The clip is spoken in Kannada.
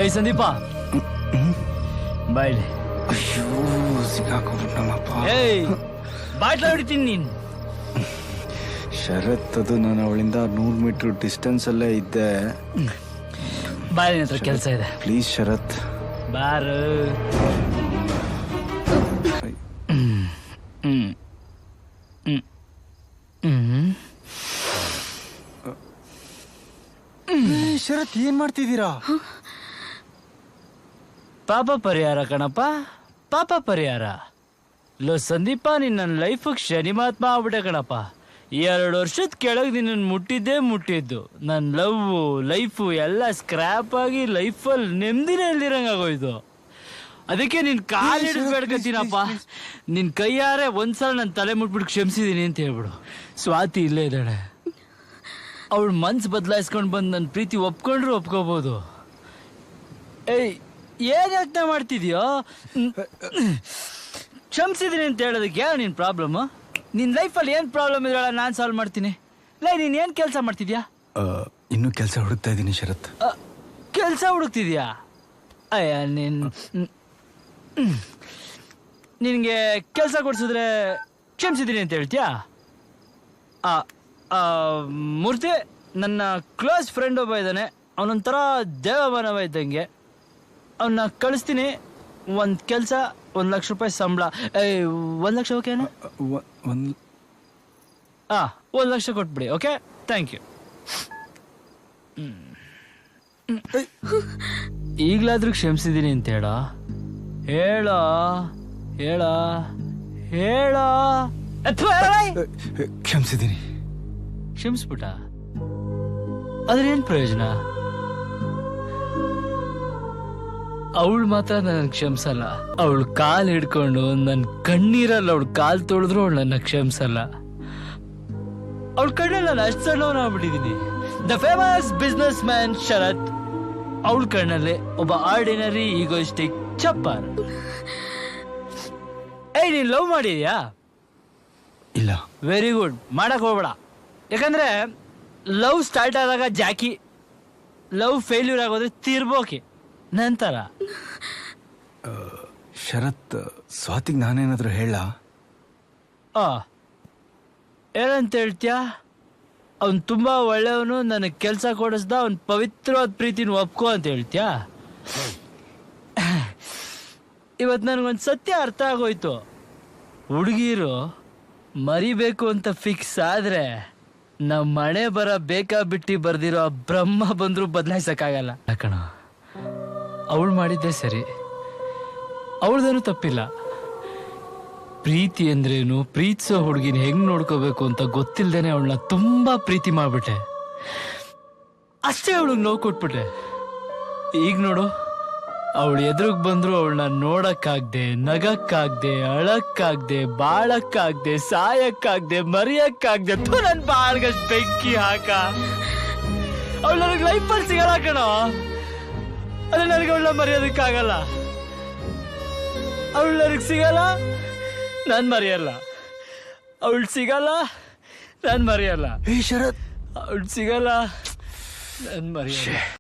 ಏಯ್ ಸಂದೀಪ ಬಾಯ್ಲಿ. ಅಯ್ಯೋ ಸಿಕ್ಕಾಕೊಂಡ್ಬಿಟ್ಟನಪ್ಪ. ಏಯ್ ಬಾಟ್ಲ ಹೊಡಿತೀನಿ ನೀನ್. ಶರತ್, ಅದು ನಾನು ಅವಳಿಂದ 100 ಮೀಟರ್ ಡಿಸ್ಟೆನ್ಸ್ ಅಲ್ಲೇ ಇದ್ದೆ. ಬಾಯ್ ಹತ್ರ ಕೆಲಸ ಇದೆ. ಪ್ಲೀಸ್ ಶರತ್. ಬಾರು. ಶರತ್, ಏನ್ ಮಾಡ್ತಿದ್ದೀರಾ? ಪಾಪ ಪರಿಹಾರ ಕಣಪ್ಪ, ಪಾಪ ಪರಿಹಾರ. ಲೋ ಸಂದೀಪ, ನೀನ್ ನನ್ನ ಲೈಫ್ ಶನಿ ಮಹಾತ್ಮ ಆಗ್ಬಿಟ್ಟೆ ಕಣಪ್ಪ. 2 ವರ್ಷದ ಕೆಳಗೆ ನಿನ್ನನ್ನು ಮುಟ್ಟಿದ್ದು. ನನ್ನ ಲೈಫು ಎಲ್ಲ ಸ್ಕ್ರ್ಯಾಪ್ ಆಗಿ ಲೈಫಲ್ಲಿ ನೆಮ್ಮದಿನೇ ಇಲ್ದಿರಂಗಾಗೋಯ್ತು. ಅದಕ್ಕೆ ನಿನ್ ಕಾಲು ಹಿಡಿದ್ಬೇಡ್ಕತ್ತೀನಪ್ಪ. ನಿನ್ ಕೈಯಾರೆ ಒಂದ್ಸಲ ನನ್ನ ತಲೆ ಮುಟ್ಬಿಟ್ಟು ಕ್ಷಮಿಸಿದೀನಿ ಅಂತ ಹೇಳ್ಬಿಡು. ಸ್ವಾತಿ ಇಲ್ಲೇ ಇದ್ದಾಳೆ. ಅವಳು ಮನ್ಸು ಬದಲಾಯಿಸ್ಕೊಂಡು ಬಂದು ನನ್ನ ಪ್ರೀತಿ ಒಪ್ಕೊಂಡ್ರು ಒಪ್ಕೋಬೋದು. ಏಯ್, ಏನ್ ಯೋಚನೆ ಮಾಡ್ತಿದ್ಯೋ? ಕ್ಷಮಿಸಿದೀನಿ ಅಂತ ಹೇಳೋದಕ್ಕೆ ಯಾವ ನಿನ್ ಪ್ರಾಬ್ಲಮ್? ನಿನ್ ಲೈಫಲ್ಲಿ ಏನ್ ಪ್ರಾಬ್ಲಮ್ ಇದ್ರಲ್ಲ, ನಾನು ಸಾಲ್ವ್ ಮಾಡ್ತೀನಿ. ನೀನ್ ಏನ್ ಕೆಲಸ ಮಾಡ್ತಿದ್ಯಾ? ಇನ್ನೂ ಕೆಲಸ ಹುಡುಕ್ತಾ ಇದ್ದೀನಿ ಶರತ್. ಕೆಲಸ ಹುಡುಕ್ತಿದ್ಯಾ? ಅಯ್ಯ, ನಿನಗೆ ಕೆಲಸ ಕೊಡ್ಸಿದ್ರೆ ಕ್ಷಮಿಸಿದ್ದೀನಿ ಅಂತ ಹೇಳ್ತೀಯಾ? ಮೂರ್ತಿ, ನನ್ನ ಕ್ಲೋಸ್ ಫ್ರೆಂಡ್ ಒಬ್ಬ ಇದ್ದಾನೆ. ಅವನೊಂಥರ ದೇವಮಾನವ ಇದ್ದಂಗೆ. ಅವನ್ನ ಕಳಿಸ್ತೀನಿ. ಒಂದು ಕೆಲಸ, 1 ಲಕ್ಷ ರೂಪಾಯಿ ಸಂಬಳ. 1 ಲಕ್ಷ ಓಕೆನಾ? 1 ಲಕ್ಷ ಕೊಟ್ಬಿಡಿ. Okay, thank you. ಈಗಲಾದ್ರೂ ಕ್ಷಮಿಸಿದ್ದೀನಿ ಅಂತ ಹೇಳೋ. ಕ್ಷಮಿಸಿದ್ದೀನಿ. ಕ್ಷಮಿಸ್ಬಿಟ್ಟ? ಅದ್ರೇನ್ ಪ್ರಯೋಜನ? ಅವಳು ಮಾತ್ರ ನನ್ನ ಕ್ಷಮಿಸಲ್ಲ. ಅವಳು ಕಾಲ್ ಹಿಡ್ಕೊಂಡು ನನ್ನ ಕಣ್ಣೀರಲ್ಲಿ ಅವಳು ಕಾಲ್ ತೊಳೆದ್ರು ಅವಳು ನನ್ನ ಕ್ಷಮಿಸಲ್ಲ. ಅವಳ ಕಣ್ಣಲ್ಲಿ ನಾನು ಅಷ್ಟು ಸಣ್ಣವನಾಗ್ಬಿಟ್ಟಿದ್ದೀನಿ. ದ ಫೇಮಸ್ ಬಿಸ್ನೆಸ್ ಮ್ಯಾನ್ ಶರತ್. ಅವಳ ಕಣ್ಣಲ್ಲಿ ಒಬ್ಬ ಆರ್ಡಿನರಿ ಈಗೋಯಿಸ್ಟಿಕ್ ಚಪ್ಪರ್. ಏಯ್, ನೀನ್ ಲವ್ ಮಾಡಿದ್ಯಾ? ಇಲ್ಲ. Very good. ಮಾಡಕ್ ಹೋಗ್ಬೇಡ. ಯಾಕಂದ್ರೆ ಲವ್ ಸ್ಟಾರ್ಟ್ ಆದಾಗ ಜಾಕಿ, ಲವ್ ಫೇಲ್ಯೂರ್ ಆಗೋದ್ರೆ ತಿರ್ಬೋಕೆ ನಂತರ. ಶರತ್, ಸ್ವಾತಿಗ್ ನಾನೇನಾದ್ರೂ ಹೇಳ? ಏನಂತ ಹೇಳ್ತೀಯಾ? ಅವ್ನು ತುಂಬಾ ಒಳ್ಳೆಯವನು, ನನಗೆ ಕೆಲಸ ಕೊಡಿಸ್ದ, ಅವ್ನ ಪವಿತ್ರವಾದ ಪ್ರೀತಿನ ಒಪ್ಕೋ ಅಂತ ಹೇಳ್ತೀಯಾ? ಇವತ್ತು ನನಗೊಂದು ಸತ್ಯ ಅರ್ಥ ಆಗೋಯ್ತು. ಹುಡುಗಿರು ಮರಿಬೇಕು ಅಂತ ಫಿಕ್ಸ್ ಆದ್ರೆ ನಮ್ಮ ಮನೆ ಬಿಟ್ಟು ಬರ್ದಿರೋ ಬ್ರಹ್ಮ ಬಂದ್ರು ಬದಲಾಯಿಸಕ್ಕಾಗಲ್ಲ ಕಣ. ಅವಳು ಮಾಡಿದ್ದೆ ಸರಿ, ಅವಳದೇನು ತಪ್ಪಿಲ್ಲ. ಪ್ರೀತಿ ಅಂದ್ರೇನು, ಪ್ರೀತಿಸೋ ಹುಡುಗಿನ ಹೆಂಗ್ ನೋಡ್ಕೋಬೇಕು ಅಂತ ಗೊತ್ತಿಲ್ದೇನೆ ಅವಳನ್ನ ತುಂಬಾ ಪ್ರೀತಿ ಮಾಡ್ಬಿಟ್ಟೆ. ಅಷ್ಟೇ ಅವಳಿಗೆ ನೋವು ಕೊಟ್ಬಿಟ್ಟೆ. ಈಗ ನೋಡು, ಅವಳು ಎದುರಿಗೆ ಬಂದ್ರು ಅವಳನ್ನ ನೋಡಕ್ಕಾಗ್ದೆ, ನಗಕ್ಕಾಗ್ದೆ, ಅಳಕ್ಕಾಗ್ದೆ, ಬಾಳಕ್ಕಾಗ್ದೆ, ಸಾಯಕ್ಕಾಗ್ದೆ, ಮರಿಯಕ್ಕಾಗ್ದೆ. ನನ್ ಬಾಳ್ಗಷ್ಟು ಬೆಂಕಿ ಹಾಕ. ಅವಳು ನನಗೆ ಲೈಫಲ್ಲಿ ಸಿಗಲ್ಲ ಕಣೋ. ಅದೇ ನನಗೆ ಅವಳನ್ನ ಮರೆಯೋದಕ್ಕಾಗಲ್ಲ. ಅವಳು ನನಗೆ ಸಿಗಲ್ಲ, ನಾನು ಮರೆಯಲ್ಲ. ಅವಳು ಸಿಗಲ್ಲ, ನಾನು ಮರೆಯಲ್ಲ. ಶರತ್, ಅವಳು ಸಿಗಲ್ಲ, ನಾನು ಮರೆಯಲ್ಲ.